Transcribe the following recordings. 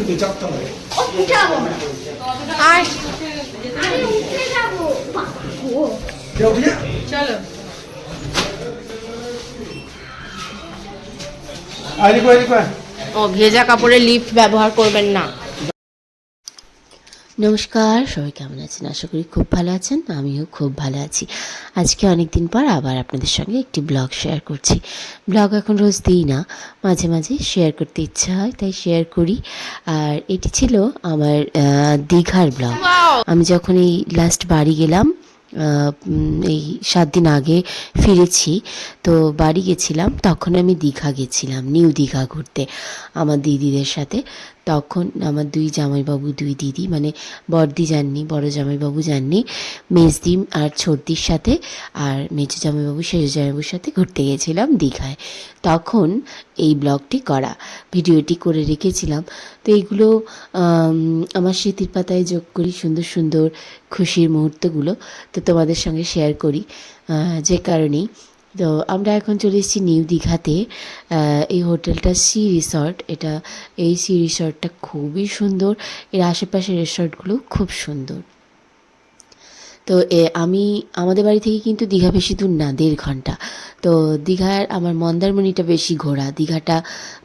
আর চলো ও ভেজা কাপড়ে লিফট ব্যবহার করবেন না। নমস্কার, সবাই কেমন আছেন? আশা করি খুব ভালো আছেন। আমিও খুব ভালো আছি। আজকে অনেক দিন পর আবার আপনাদের সঙ্গে একটি ব্লগ শেয়ার করছি। ব্লগ এখন রোজ দিই না, মাঝে মাঝে শেয়ার করতে ইচ্ছা হয় তাই শেয়ার করি। আর এটি ছিল আমার দীঘার ব্লগ। আমি যখন এই লাস্ট বাড়ি গেলাম, এই 7 দিন আগে ফিরেছি, তো বাড়ি গেছিলাম, তখন আমি দীঘা গেছিলাম, নিউ দীঘা ঘুরতে আমার দিদিদের সাথে। তখন আমার 2 জামাইবাবু 2 দিদি, মানে বড়দি যাননি, বড় জামাইবাবু যাননি, মেজদি আর ছোটদির সাথে আর মেজো জামাইবাবু সেজো জামাইবাবুর সাথে ঘুরতে গেছিলাম দীঘায়। তখন এই ব্লগটি করা, ভিডিওটি করে রেখেছিলাম। তো এইগুলো আমার স্মৃতির পাতায় যোগ করি, সুন্দর সুন্দর খুশির মুহূর্তগুলো তো তোমাদের সঙ্গে শেয়ার করি। যে কারণেই তো আমরা এখন চলে এসেছি নিউ দীঘাতে। এই হোটেলটা সি রিসর্ট, এই সি রিসর্টটা খুবই সুন্দর। এর আশেপাশের রিসর্টগুলো খুব সুন্দর। তো আমাদের বাড়ি থেকে কিন্তু দীঘা বেশি দূর না, 1.5 ঘন্টা। তো দীঘার আমার মন্দারমণিটা বেশি ঘোরা, দীঘাটা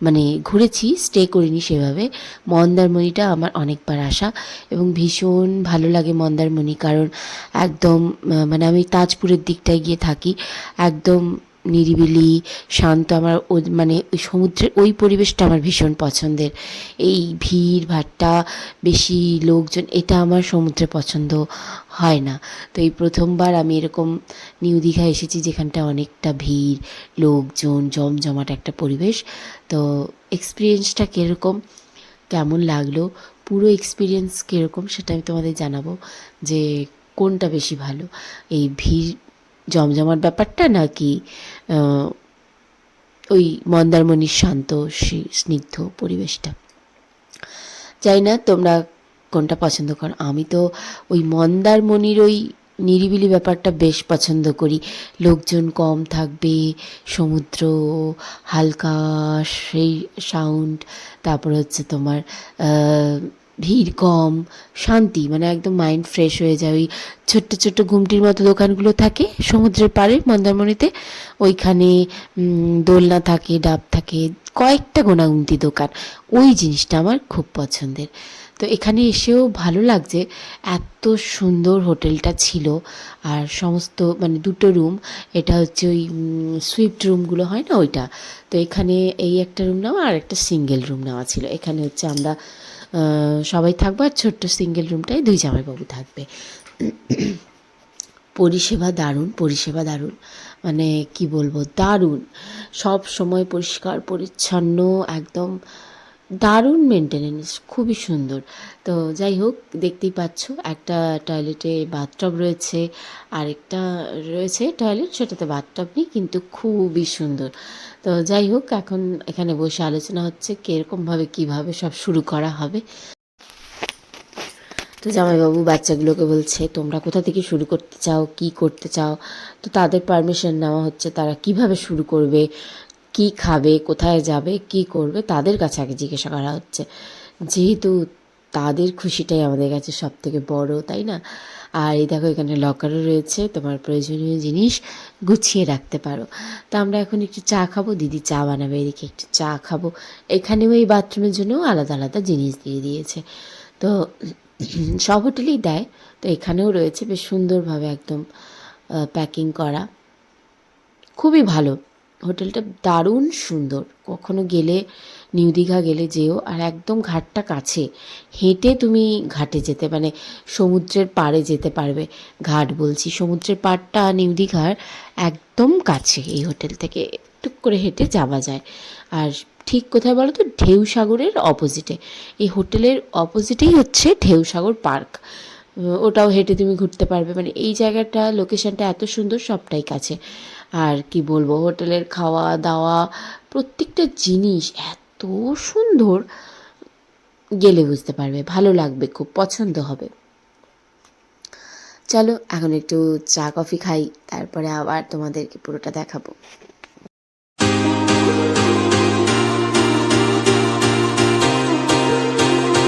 মানে ঘুরেছি, স্টে করিনি সেভাবে। মন্দারমণিটা আমার অনেকবার আসা এবং ভীষণ ভালো লাগে মন্দারমণি, কারণ একদম মানে আমি তাজপুরের দিকটায় গিয়ে থাকি, একদম নিরিবিলি শান্ত। আমার মানে ওই সমুদ্রের ওই পরিবেশটা আমার ভীষণ পছন্দের। এই ভিড় ভাট্টা, বেশি লোকজন, এটা আমার সমুদ্রে পছন্দ হয় না। তো এই প্রথমবার আমি এরকম নিউ দীঘা এসেছি, যেখানটা অনেকটা ভিড়, লোকজন, জমজমাট একটা পরিবেশ। তো এক্সপিরিয়েন্সটা কীরকম, কেমন লাগলো, পুরো এক্সপিরিয়েন্স কীরকম সেটা আমি তোমাদের জানাবো, যে কোনটা বেশি ভালো, এই ভিড় জমজমাট ব্যাপারটা নাকি ওই মন্দারমণির শান্ত স্নিগ্ধ পরিবেশটা। জানি না তোমরা কোনটা পছন্দ করো। আমি তো ওই মন্দারমণির ওই নিরিবিলি ব্যাপারটা বেশ পছন্দ করি। লোকজন কম থাকবে, সমুদ্র, হালকা সেই সাউন্ড, তারপর হচ্ছে তোমার ভিড় কম, শান্তি, মানে একদম মাইন্ড ফ্রেশ হয়ে যায়। ওই ছোট্ট ছোট্ট ঘুমটির মতো দোকানগুলো থাকে সমুদ্রের পাড়ে মন্দারমণিতে, ওইখানে দোলনা থাকে, ডাব থাকে, কয়েকটা গোনাগুনতি দোকান, ওই জিনিসটা আমার খুব পছন্দের। তো এখানে এসেও ভালো লাগছে, এত সুন্দর হোটেলটা ছিল। আর সমস্ত মানে 2টো রুম, এটা হচ্ছে ওই সুইট রুমগুলো হয় না ওইটা। তো এখানে এই একটা রুম নেওয়া আর একটা সিঙ্গেল রুম নেওয়া ছিল। এখানে হচ্ছে আমরা সবাই থাকবো, আর ছোট্ট সিঙ্গেল রুমটায় 2 জামাইবাবু থাকবে। পরিষেবা দারুণ, পরিষেবা দারুণ, মানে কি বলবো, দারুণ। সব সময় পরিষ্কার পরিচ্ছন্ন, একদম দারুণ মেনটেনেন্স, খুবই সুন্দর। তো যাই হোক, দেখতেই পাচ্ছ একটা টয়লেটে বাথটব রয়েছে, আরেকটা রয়েছে টয়লেট, সেটাতে বাথটব নেই, কিন্তু খুবই সুন্দর। তো যাই হোক, এখন এখানে বসে আলোচনা হচ্ছে কীরকমভাবে কীভাবে সব শুরু করা হবে। তো জামাইবাবু বাচ্চাগুলোকে বলছে, তোমরা কোথা থেকে শুরু করতে চাও, কি করতে চাও। তো তাদের পারমিশন নেওয়া হচ্ছে, তারা কিভাবে শুরু করবে, কি খাবে, কোথায় যাবে, কি করবে, তাদের কাছে আগে জিজ্ঞাসা করা হচ্ছে, যেহেতু তাদের খুশিটাই আমাদের কাছে সব থেকে বড়, তাই না? আর এই দেখো, এখানে লকারও রয়েছে, তোমার প্রয়োজনীয় জিনিস গুছিয়ে রাখতে পারো। তো আমরা এখন একটু চা খাবো, দিদি চা বানাবে, এদিকে একটু চা খাবো। এখানেও এই বাথরুমের জন্যও আলাদা আলাদা জিনিস দিয়ে দিয়েছে। তো সব হোটেলেই দেয়, তো এখানেও রয়েছে, বেশ সুন্দরভাবে একদম প্যাকিং করা, খুবই ভালো হোটেলটা, দারুণ সুন্দর। কখনো গেলে, নিউ দীঘা গেলে যেও, আর একদম ঘাটটা কাছে, হেঁটে তুমি ঘাটে যেতে, মানে সমুদ্রের পাড়ে যেতে পারবে। ঘাট বলছি, সমুদ্রের পাড়টা নিউ দীঘার একদম কাছে, এই হোটেল থেকে টুক করে হেঁটে যাওয়া যায়। আর ঠিক কোথায় বলো তো, ঢেউসাগরের অপোজিটে, এই হোটেলের অপোজিটেই হচ্ছে ঢেউসাগর পার্ক, ওটাও হেঁটে তুমি ঘুরতে পারবে। মানে এই জায়গাটা, লোকেশনটা এত সুন্দর, সবটাই কাছে। আর কি বলবো, হোটেলের খাওয়া দাওয়া প্রত্যেকটা জিনিস এত সুন্দর, গেলে বুঝতে পারবে, ভালো লাগবে, খুব পছন্দ হবে। চলো এখন একটু চা কফি খাই, তারপরে আবার তোমাদেরকে পুরোটা দেখাবো। তো এই যে,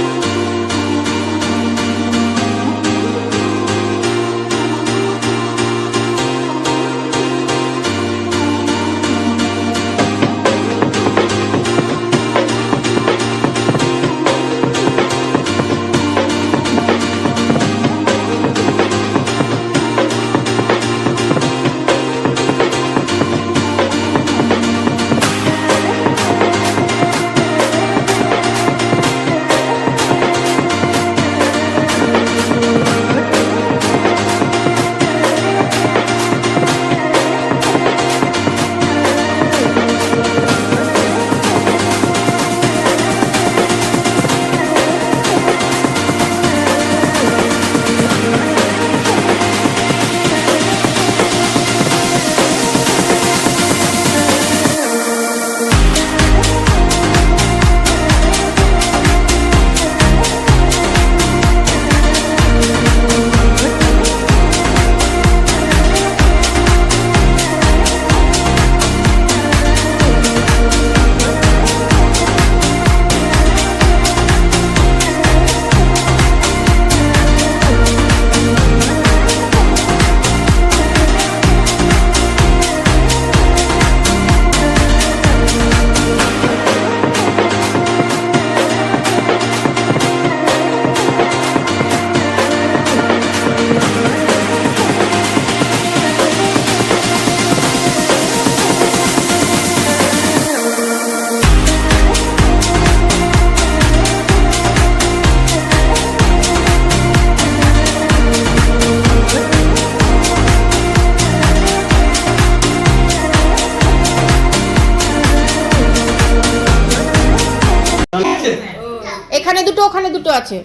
এখানে দুটো ওখানে দুটো আছে।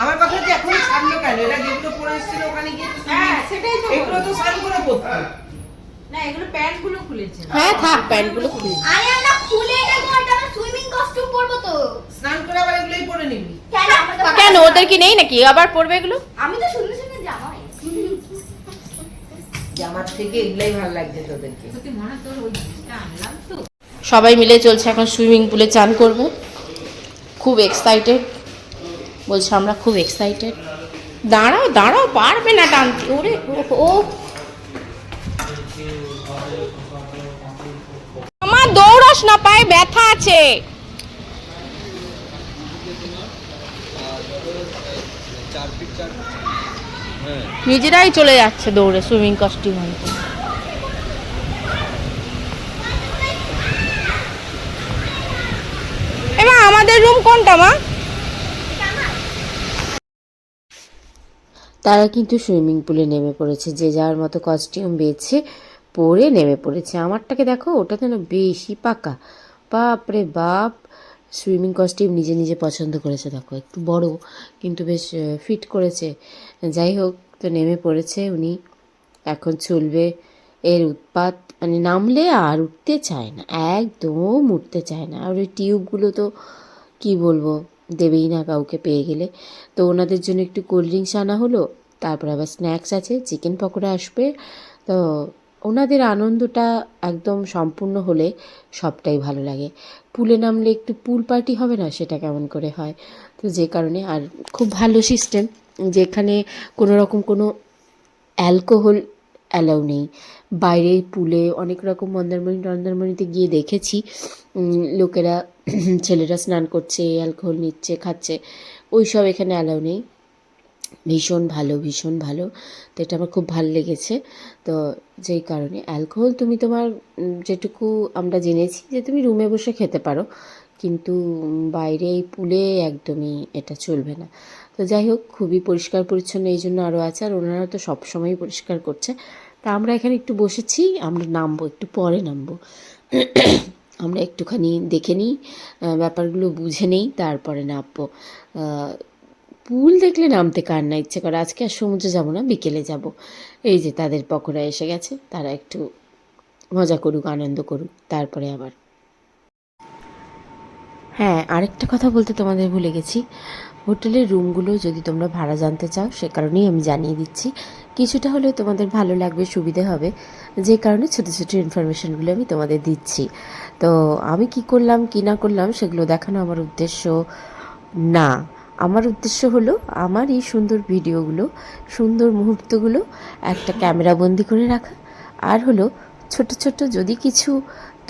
আমার কথা হচ্ছে এখন ছাড়লো কেন? এরা যেগুলো পরে এসেছিল ওখানে গিয়ে হ্যাঁ সেটাই তো, এগুলো তো স্নান করে পড়তো না, এগুলো প্যান্ট গুলো খুলেছে। হ্যাঁ থাক, প্যান্ট গুলো খুলে আরে আমরা খুলে নেবো, এটা আমরা সুইমিং কস্টিউম পরবো তো। স্নান করে আবার এগুলোই পরে নিবি কেন? কেন, ওদের কি নেই নাকি আবার পরবে এগুলো? আমি তো সুন্দর সুন্দর জামা জামার থেকে এগুলাই ভালো লাগছে তোদেরকে। সবাই মিলে চলছে এখন সুইমিং পুলে চান করবে, খুব এক্সাইটেড বলছে, আমরা খুব এক্সাইটেড। দাঁড়াও দাঁড়াও, পারবে না টানতে, ওরে ও আমার দৌড়াস না, পায়ে ব্যথা আছে। নিজেরাই চলে যাচ্ছে দৌড়ে সুইমিং কস্টিউম আনতে। এমা আমাদের রুম কোনটা মা? তারা কিন্তু সুইমিং পুলে নেমে পড়েছে, যে যার মতো কস্টিউম বেছে পরে নেমে পড়েছে। আমারটাকে দেখো, ওটা যেন বেশি পাকা, বাপ রে বাপ। সুইমিং কস্টিউম নিজে নিজে পছন্দ করেছে, দেখো একটু বড় কিন্তু বেশ ফিট করেছে। যাই হোক, তো নেমে পড়েছে উনি, এখন চলবে এর উৎপাত। মানে নামলে আর উঠতে চায় না, একদম উঠতে চায় না। আর ওই টিউবগুলো তো কি বলবো, দেবেই না কাউকে পেয়ে গেলে। তো ওনাদের জন্য একটু কোল্ড ড্রিঙ্কস আনা হলো, তারপর আবার স্ন্যাক্স আছে, চিকেন পকোড়া আসবে। তো ওনাদের আনন্দটা একদম সম্পূর্ণ হলে সবটাই ভালো লাগে। পুলে নামলে একটু পুল পার্টি হবে না, সেটা কেমন করে হয়। তো যে কারণে, আর খুব ভালো সিস্টেম, যেখানে কোনো রকম কোনো অ্যালকোহল অ্যালাউ নেই। বাইরে পুলে অনেক রকম মন্দারমণিতে গিয়ে দেখেছি লোকেরা ছেলেরা স্নান করছে, অ্যালকোহল নিচ্ছে, খাচ্ছে, ওই সব এখানে অ্যালাউ নেই। ভীষণ ভালো, ভীষণ ভালো। তো এটা আমার খুব ভালো লেগেছে। তো যেই কারণে অ্যালকোহল তুমি তোমার যেটুকু আমরা জেনেছি যে তুমি রুমে বসে খেতে পারো, কিন্তু বাইরে এই পুলে একদমই এটা চলবে না। তো যাই হোক, খুবই পরিষ্কার পরিচ্ছন্ন এই জন্য আরও আছে, আর ওনারা তো সবসময়ই পরিষ্কার করছে। তা আমরা এখানে একটু বসেছি, আমরা নামবো, একটু পরে নামবো। আমরা একটুখানি দেখে নিই, ব্যাপারগুলো বুঝে নেই, তারপরে নামবো। পুল দেখলে নামতে কার না ইচ্ছে করে। আজকে আর সমুদ্রে যাবো না, বিকেলে যাব। এই যে তাদের পকোড়া এসে গেছে, তারা একটু মজা করুক, আনন্দ করুক, তারপরে আবার। হ্যাঁ, আরেকটা কথা বলতে তোমাদের ভুলে গেছি, হোটেলের রুমগুলো যদি তোমরা ভাড়া জানতে চাও, সে কারণেই আমি জানিয়ে দিচ্ছি। কিছুটা হলেও তোমাদের ভালো লাগবে, সুবিধে হবে, যে কারণে ছোটো ছোটো ইনফরমেশানগুলো আমি তোমাদের দিচ্ছি। তো আমি কি করলাম কি না করলাম সেগুলো দেখানো আমার উদ্দেশ্য না। আমার উদ্দেশ্য হলো আমার এই সুন্দর ভিডিওগুলো, সুন্দর মুহূর্তগুলো একটা ক্যামেরা বন্দি করে রাখা, আর হলো ছোট ছোট যদি কিছু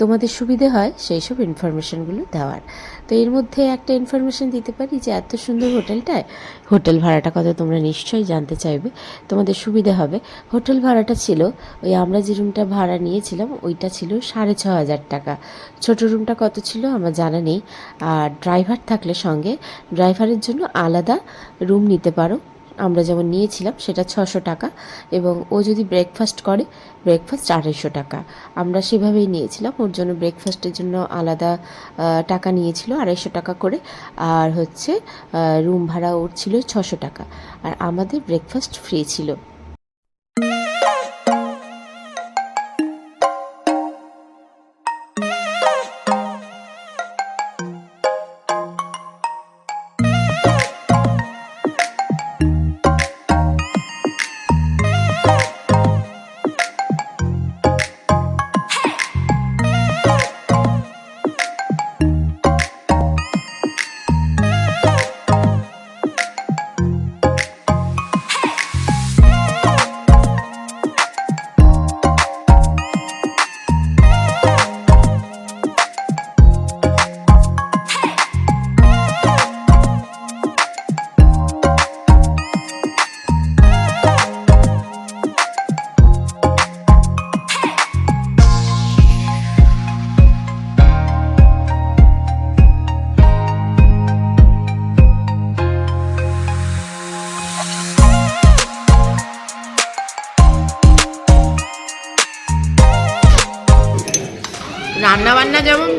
তোমাদের সুবিধে হয় সেই সব ইনফরমেশানগুলো দেওয়ার। তো এর মধ্যে একটা ইনফরমেশান দিতে পারি যে এত সুন্দর হোটেলটায় হোটেল ভাড়াটা কত তোমরা নিশ্চয়ই জানতে চাইবে, তোমাদের সুবিধে হবে। হোটেল ভাড়াটা ছিল, ওই আমরা যে রুমটা ভাড়া নিয়েছিলাম ওইটা ছিল 6,500 টাকা। ছোটো রুমটা কত ছিল আমার জানা নেই। আর ড্রাইভার থাকলে সঙ্গে, ড্রাইভারের জন্য আলাদা রুম নিতে পারো। আমরা যেমন নিয়েছিলাম সেটা 600 টাকা, এবং ও যদি ব্রেকফাস্ট করে, ব্রেকফাস্ট 250 টাকা। আমরা সেভাবেই নিয়েছিলাম, ওর জন্য ব্রেকফাস্টের জন্য আলাদা টাকা নিয়েছিল 250 টাকা করে। আর হচ্ছে রুম ভাড়া ওর ছিল 600 টাকা, আর আমাদের ব্রেকফাস্ট ফ্রি ছিল। রান্না বান্না যেমন,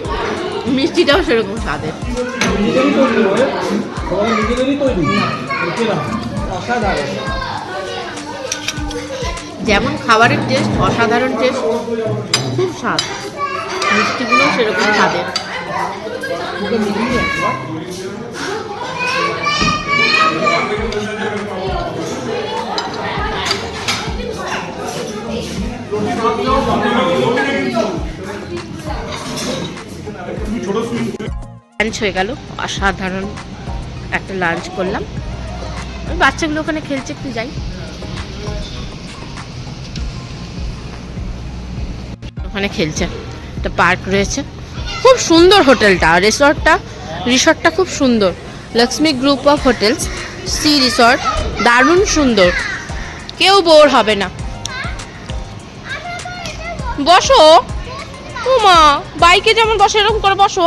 মিষ্টিটাও সেরকম স্বাদের। নিজেদেরই তৈরি হয়, তোমাদের নিজেদেরই তৈরি কেনা, অসাধারণ। যেমন খাবারের টেস্ট অসাধারণ টেস্ট, খুব স্বাদ, মিষ্টিগুলো সেরকম স্বাদের। লাঞ্চ হয়ে গেল, অসাধারণ একটা লাঞ্চ করলাম। ওই বাচ্চাগুলো ওখানে খেলছে, একটু যাই। ওখানে খেলছে, একটা পার্ক রয়েছে, খুব সুন্দর হোটেলটা, রিসর্টটা খুব সুন্দর। Lakshmi group of hotels sea resort, দারুণ সুন্দর, কেউ বোর হবে না। বসো উমা, বাইকে যেমন বসে এরকম করে বসো।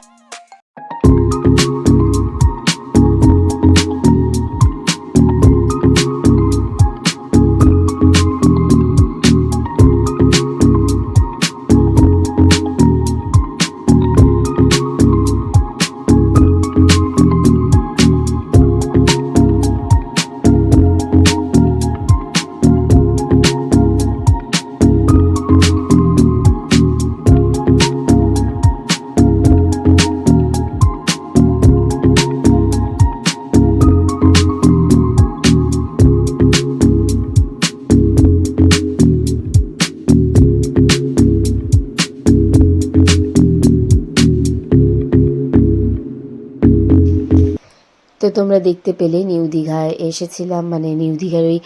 তো তোমরা দেখতে পেলে নিউ দীঘায় এসেছিলাম, মানে নিউ দীঘার ওই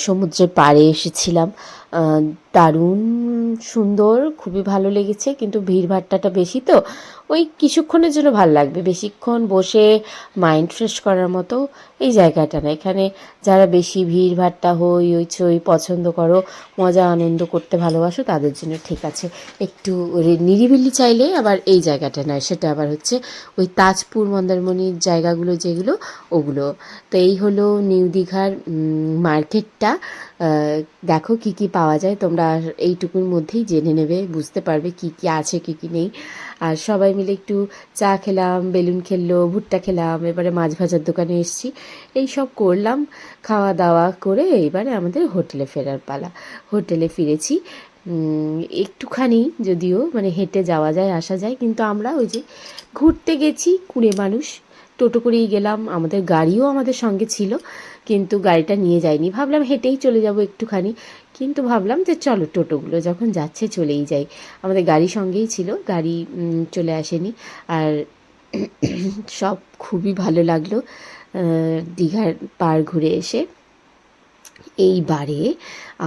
সমুদ্রের পাড়ে এসেছিলাম। দারুণ সুন্দর, খুবই ভালো লেগেছে, কিন্তু ভিড়ভাট্টাটা বেশি, তো ওই কিছুক্ষণের জন্য ভালো লাগবে, বেশিক্ষণ বসে মাইন্ড ফ্রেশ করার মতো এই জায়গাটা না। এখানে যারা বেশি ভিড়ভাট্টা হই পছন্দ করো, মজা আনন্দ করতে ভালোবাসো, তাদের জন্য ঠিক আছে। একটু নিরিবিলি চাইলে আবার এই জায়গাটা নয়, সেটা আবার হচ্ছে ওই তাজপুর মন্দারমণির জায়গাগুলো যেগুলো, ওগুলো। তো এই হলো নিউ দীঘার মার্কেটটা। দেখো কি কি পাওয়া যায়, তোমরা এইটুকুর মধ্যেই জেনে নেবে, বুঝতে পারবে কি কি আছে কি কি নেই। আর সবাই মিলে একটু চা খেলাম, বেলুন খেললো, ভুট্টা খেলাম, এবারে মাছ ভাজার দোকানে এসেছি, এই সব করলাম। খাওয়া দাওয়া করে এবারে আমাদের হোটেলে ফেরার পালা। হোটেলে ফিরেছি, একটুখানি যদিও মানে হেঁটে যাওয়া যায় আসা যায়, কিন্তু আমরা ওই যে ঘুরতে গেছি, কুড়ে মানুষ, টোটো করেই গেলাম, আমাদের গাড়িও আমাদের সঙ্গে ছিল, কিন্তু গাড়িটা নিয়ে যাইনি, ভাবলাম হেঁটেই চলে যাব একটুখানি, কিন্তু ভাবলাম যে চলো টোটোগুলো যখন যাচ্ছে চলেই যাই। আমাদের গাড়ি সঙ্গেই ছিল, গাড়ি চলে আসেনি। আর সব খুবই ভালো লাগলো দীঘার পাড় ঘুরে এসে। এইবারে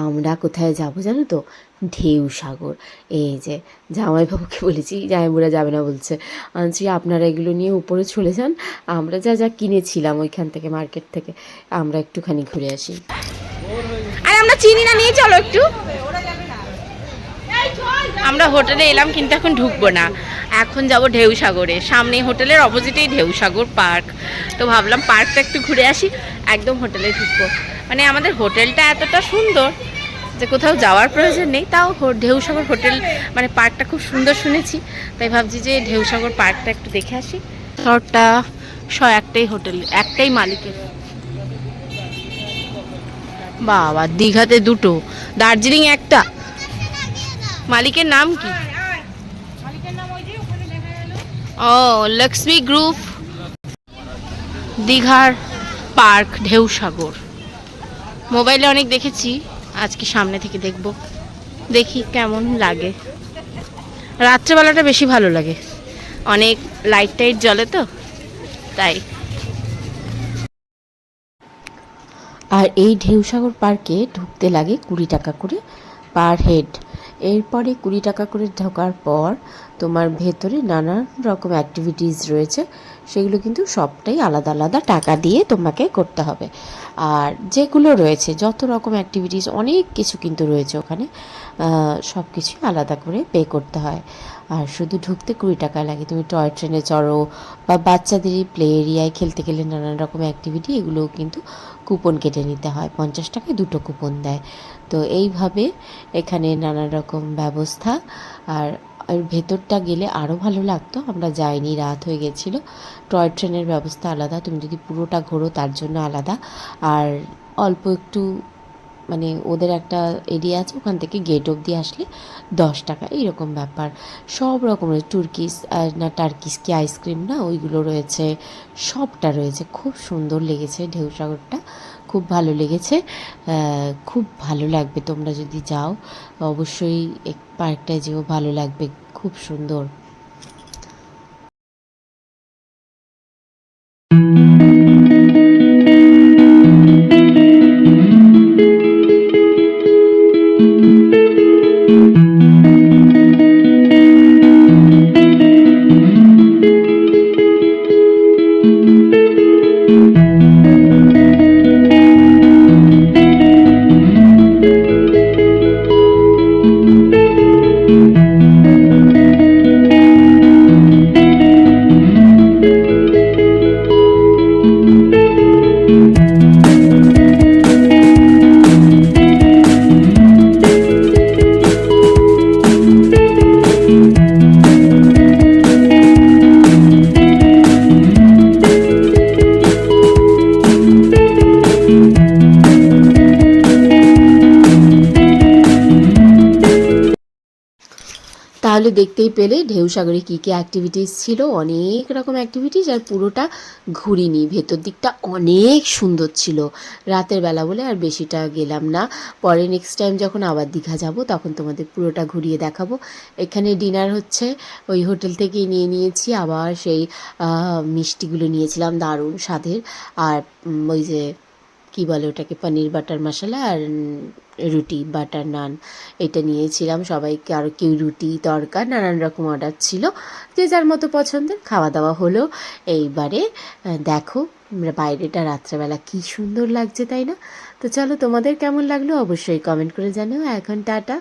আমরা কোথায় যাব জানো তো? ঢেউ সাগর। এই যে জামাইবাবুকে বলেছি, জামাইবুড়া যাবে না বলছে, আনছি আপনারা এগুলো নিয়ে উপরে চলে যান, আমরা যা যা কিনেছিলাম ওইখান থেকে মার্কেট থেকে আমরা একটুখানি ঘুরে আসি। আর আমরা চিনি না, নিয়ে চলো একটু। আমরা হোটেলে এলাম কিন্তু এখন ঢুকবো না, এখন যাব ঢেউ সাগরে। সামনে হোটেলের অপোজিটেই ঢেউ সাগর পার্ক, তো ভাবলাম পার্কটা একটু ঘুরে আসি, একদম হোটেলে ঢুকবো। মানে আমাদের হোটেলটা এতটা সুন্দর যে কোথাও যাওয়ার প্রয়োজন নেই, তাও ঢেউ সাগর হোটেল মানে পার্কটা খুব সুন্দর শুনেছি, তাই ভাবছি যে ঢেউ সাগর পার্কটা একটু দেখে আসি। শহরটা একটাই হোটেল, একটাই মালিকের। বাবা, দীঘাতে দুটো, দার্জিলিং একটা, মালিকের নাম কি? ও, লক্ষ্মী গ্রুপ দীঘার পার্ক ঢেউ সাগর। মোবাইলে অনেক দেখেছি, আজকে সামনে থেকে দেখব, দেখি কেমন লাগে। রাত্রেবেলাটা বেশি ভালো লাগে, অনেক লাইট টাইট জ্বলে তো তাই। আর এই ঢেউসাগর পার্কে ঢুকতে লাগে 20 টাকা করে পার হেড। এরপরে 20 টাকা করে ঢোকার পর তোমার ভেতরে নানান রকম অ্যাক্টিভিটিস রয়েছে, সেগুলো কিন্তু সবটাই আলাদা আলাদা টাকা দিয়ে তোমাকে করতে হবে। আর যেগুলো রয়েছে যত রকম অ্যাক্টিভিটিস, অনেক কিছু কিন্তু রয়েছে ওখানে, সব কিছু আলাদা করে পে করতে হয়। আর শুধু ঢুকতে 20 টাকা লাগে। তুমি টয় ট্রেনে চড়ো বা বাচ্চাদেরই প্লে এরিয়ায় খেলতে গেলে নানান রকম অ্যাক্টিভিটি, এগুলোও কিন্তু কুপন কেটে নিতে হয়, 50 টাকায় 2টো কুপন দেয়। তো এইভাবে এখানে নানা রকম ব্যবস্থা। আর আর ভেতরটা গেলে আরও ভালো লাগতো, আমরা যাইনি, রাত হয়ে গেছিলো। টয় ট্রেনের ব্যবস্থা আলাদা, তুমি যদি পুরোটা ঘোরো তার জন্য আলাদা, আর অল্প একটু মানে ওদের একটা এরিয়া আছে, ওখান থেকে গেট অবধি আসলে 10 টাকা এইরকম ব্যাপার। সব রকমের তুর্কিশ আর না টার্কিশ কি আইসক্রিম না ওইগুলো রয়েছে, সবটা রয়েছে। খুব সুন্দর লেগেছে ঢেউসাগরটা, খুব ভালো লেগেছে। খুব ভালো লাগবে, তোমরা যদি যাও অবশ্যই পার্কটায় যেও, ভালো লাগবে, খুব সুন্দর। তাহলে দেখতেই পেলে ঢেউসাগরে কী কী অ্যাক্টিভিটিস ছিল, অনেক রকম অ্যাক্টিভিটিস, আর পুরোটা ঘুরিনি। ভেতর দিকটা অনেক সুন্দর ছিল, রাতের বেলা বলে আর বেশিটা গেলাম না। পরে নেক্সট টাইম যখন আবার দীঘা যাব তখন তোমাদের পুরোটা ঘুরিয়ে দেখাবো। এখানে ডিনার হচ্ছে, ওই হোটেল থেকেই নিয়ে নিয়েছি, আবার সেই মিষ্টিগুলো নিয়েছিলাম দারুণ স্বাদের, আর ওই যে কী বলে ওটাকে, পনির বাটার মশলা আর রুটি বাটার নান, এটা নিয়েছিলাম সবাইকে। আর কেউ রুটি তড়কা নানান রকম অর্ডার ছিল, যে যার মতো পছন্দের। খাওয়া দাওয়া হলো। এইবারে দেখো বাইরেটা রাত্রেবেলা কী সুন্দর লাগছে, তাই না? তো চলো, তোমাদের কেমন লাগলো অবশ্যই কমেন্ট করে জানাও। এখন টাটা।